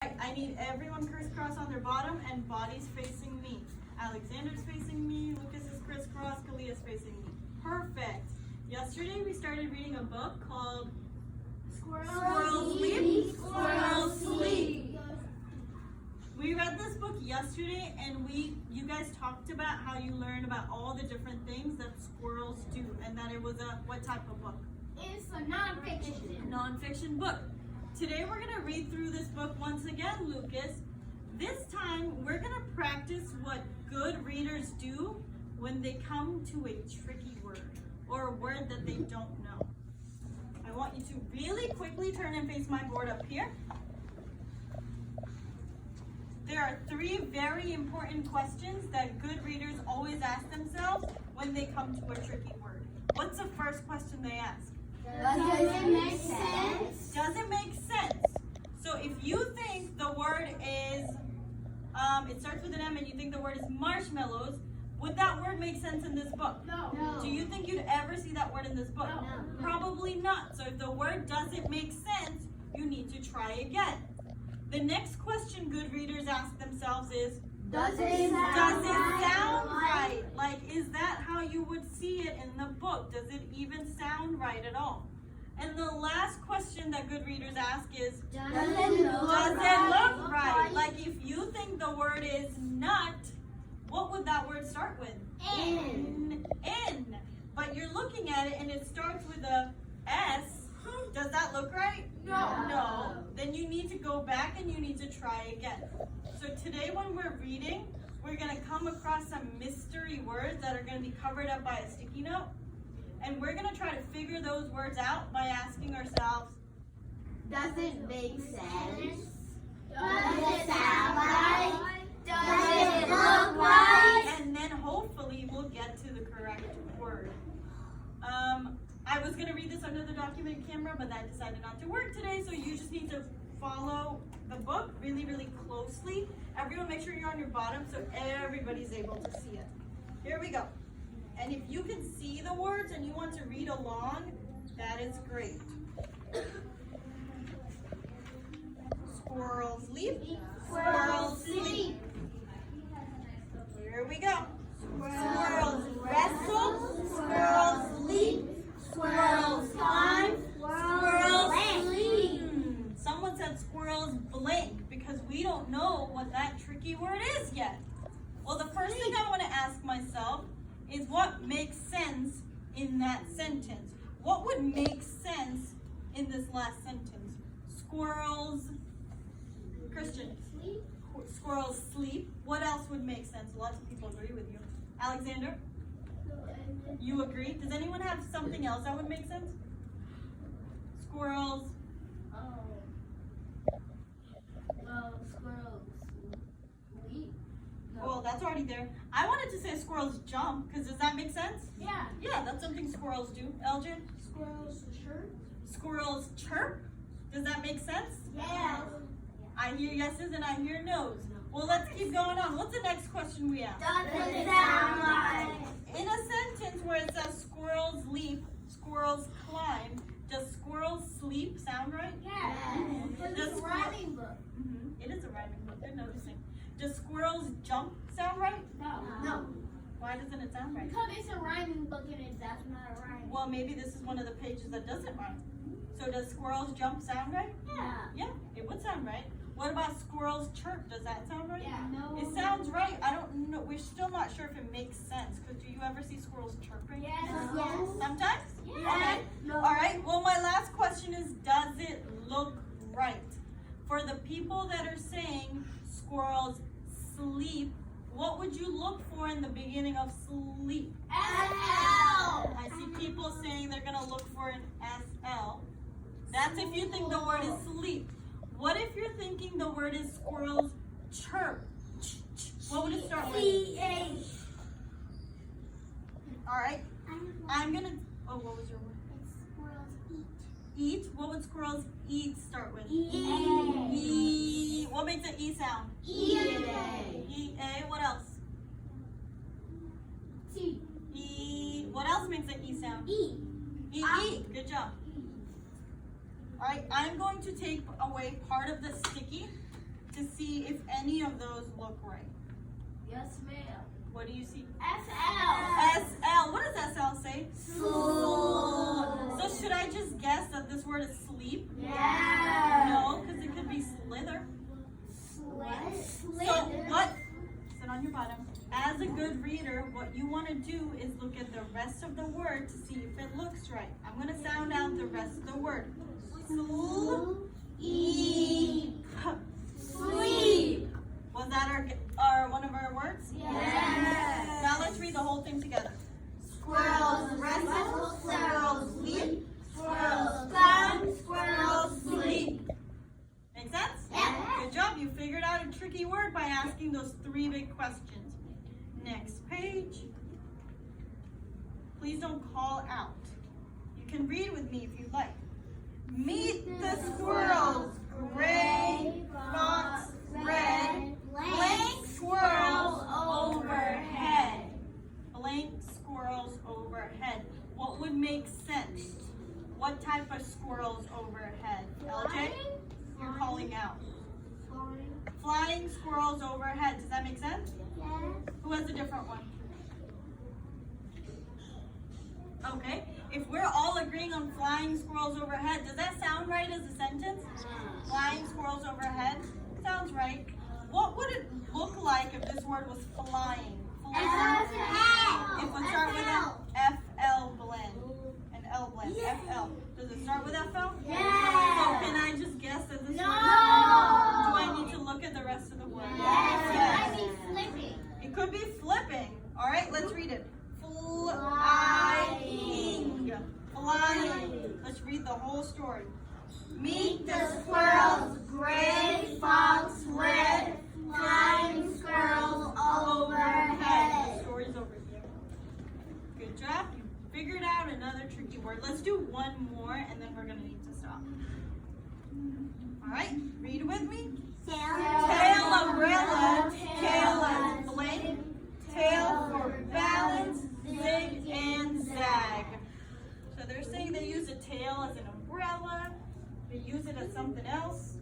I need everyone crisscross on their bottom and bodies facing me. Alexander's facing me, Lucas is crisscross, Kalia's facing me. Perfect. Yesterday we started reading a book called Squirrels Sleep. Squirrels Sleep. We read this book yesterday and you guys talked about how you learn about all the different things that squirrels do and that it was what type of book? It's a nonfiction. Nonfiction book. Today we're going to read through this book once again, Lucas. This time we're going to practice what good readers do when they come to a tricky word or a word that they don't know. I want you to really quickly turn and face my board up here. There are 3 very important questions that good readers always ask themselves when they come to a tricky word. What's the first question they ask? Does it make sense? Does it make sense? So if you think the word is, it starts with an M and you think the word is marshmallows, would that word make sense in this book? No. Do you think you'd ever see that word in this book? No. Probably not. So if the word doesn't make sense, you need to try again. The next question good readers ask themselves is, Does it sound right? Like, is that how you would see it in the book? Does it even sound right at all? And the last question that good readers ask is, Does it look right? Like, if you think the word is nut, what would that word start with? N. N. But you're looking at it and it starts with a S. Does that look right? No. Then you need to go back and you need to try again. So today when we're reading, we're going to come across some mystery words that are going to be covered up by a sticky note. And we're going to try to figure those words out by asking ourselves, Does it make sense? Does it sound right? Does it look right? and then hopefully we'll get to the correct word. I was going to read this under the document camera, but that decided not to work today, so you just need to follow the book really, really closely. Everyone make sure you're on your bottom so everybody's able to see it. Here we go. And if you can see the words and you want to read along, that is great. Squirrels leap. Squirrels sleep. Here we go. Squirrels wrestle. Squirrels leap. Squirrels climb. Squirrels sleep. Someone said squirrels blink because we don't know what that tricky word is yet. Well, the first thing I want to ask myself is what makes sense in that sentence. What would make sense in this last sentence? Squirrels, Christian, squirrels sleep. What else would make sense? Lots of people agree with you. Alexander, you agree? Does anyone have something else that would make sense? Squirrels. Squirrels sleep. Well, that's already there. I wanted to say squirrels jump, because does that make sense? Yeah. Yeah, that's something squirrels do. Elgin? Squirrels chirp. Squirrels chirp. Does that make sense? Yeah. I hear yeses and I hear no's. Well, let's keep going on. What's the next question we ask? Does it sound right? In a sentence where it says squirrels leap, squirrels climb, does squirrels sleep sound right? Yeah. It's a rhyming book. It is a rhyming book. They're noticing. Does squirrels jump sound right? No. Why doesn't it sound right? Because it's a rhyming book and that's not a rhyme. Well, maybe this is one of the pages that doesn't rhyme. So does squirrels jump sound right? Yeah. Yeah, it would sound right. What about squirrels chirp? Does that sound right? Yeah. No. It sounds right. I don't know. We're still not sure if it makes sense. Because do you ever see squirrels chirping? Yes. Sometimes? Yeah. Okay. No. All right. Well, my last question is, does it look right? For the people that are saying squirrels sleep, what would you look for in the beginning of sleep? S-L. I see people saying they're going to look for an S-L. That's if you think the word is sleep. What if you're thinking the word is squirrels chirp? What would it start with? C-H. All right. I'm going to, what was your word? Squirrels eat. Eat. What would squirrels eat start with? E. E. What makes an E sound? E-A. E-A. What else? T. E. What else makes an E sound? E. E. Good job. All right, I'm going to take away part of the sticky see if any of those look right. Yes, ma'am. What do you see? SL. SL. What does SL say? Slow. So should I just guess that this word is sleep? Yeah. No, because it could be slither. So what? Sit on your bottom. As a good reader, what you want to do is look at the rest of the word to see if it looks right. I'm going to sound out the rest of the word. Sleep. Sleep. Was that our one of our words? Yes. Now let's read the whole thing together. Squirrels wrestle, squirrels leap, squirrels climb, squirrels sleep. Make sense? Yeah. Good job. You figured out a tricky word by asking those 3 big questions. Next page. Please don't call out. You can read with me if you'd like. Meet the squirrels. Gray, fox, red, blank squirrels overhead. Blank squirrels overhead. What would make sense? What type of squirrels overhead? LJ? You're calling out. Flying squirrels overhead. Does that make sense? Who has a different one? Okay. If we're all agreeing on flying squirrels overhead, does that sound right as a sentence? Flying squirrels overhead? Sounds right. What would it look like if this word was flying? Flying. It would start with an FL blend. An L blend. FL. Does it start with FL? Yes. So can I just guess that this No. word? Do I need to look at the rest of the word? Yes. Flipping. It could be flipping. All right, let's read it. Flying. Flying. Let's read the whole story. Meet the squirrels, gray, fox, red, flying squirrels overhead. The story's over here. Good job. You figured out another tricky word. Let's do one more and then we're going to need to stop. All right, read with me. Tail umbrella, tail as blank, tail for balance, zig and zag. So they're saying they use a tail as an umbrella, they use it as something else,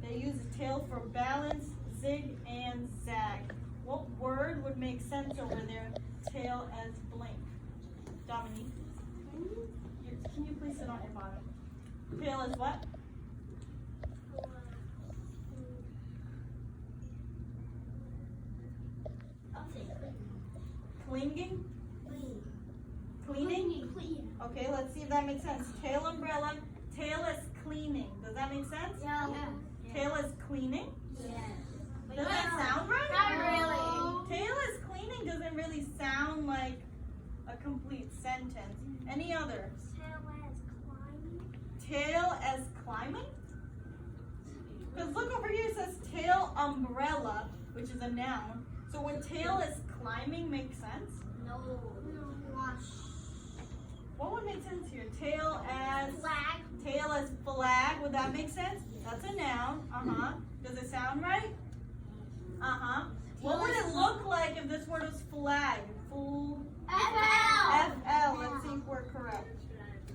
they use a tail for balance, zig and zag. What word would make sense over there? Tail as blank. Dominique, can you please sit on your bottom? Tail as what? Clinging? Cleaning? Okay, let's see if that makes sense. Tail umbrella, tail is cleaning. Does that make sense? Yeah. Tail is cleaning? Yes. Does that sound right? Not really. Tail is cleaning doesn't really sound like a complete sentence. Any others? Tail as climbing? Because look over here, it says tail umbrella, which is a noun. So would tail as climbing make sense? No. What would make sense here? Tail as Flag. tail as flag. Would that make sense? That's a noun. Uh-huh. Does it sound right? Uh-huh. What would it look like if this word was flag? Full FL. FL. Let's see if we're correct.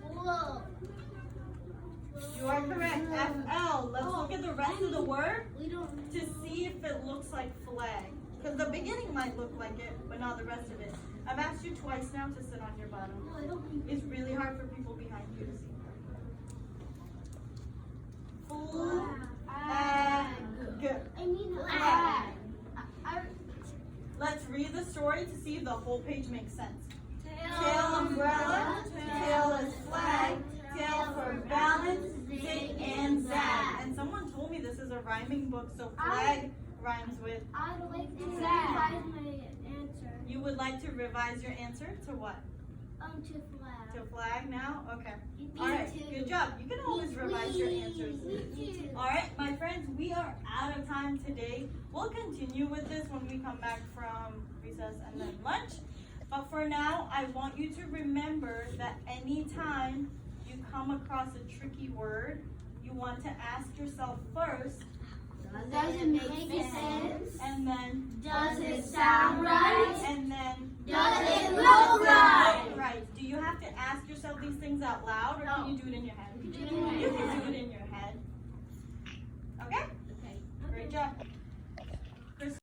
Whoa. You are correct. FL. Let's look at the rest of the word We don't. to see if it looks like flag. Because the beginning might look like it, but not the rest of it. I've asked you twice now to sit on your bottom. No, I don't. It's really hard for people behind you to see. Flag. I need Flag. I Let's read the story to see if the whole page makes sense. Tail Tail umbrella, tail is flag, tail for balance, zig and zag. And someone told me this is a rhyming book, so flag rhymes with. I'd like to revise my answer. You would like to revise your answer to what? To flag. To flag now? Okay. All right, good job. You can always revise your answers. All right, my friends, we are out of time today. We'll continue with this when we come back from recess and then lunch. But for now, I want you to remember that anytime you come across a tricky word, you want to ask yourself first, Does it make sense? and then, Does it sound right? and then, Does it look right? Right. Do you have to ask yourself these things out loud, or can you do it in your head? You can do it in your head. Okay? Okay. Great job.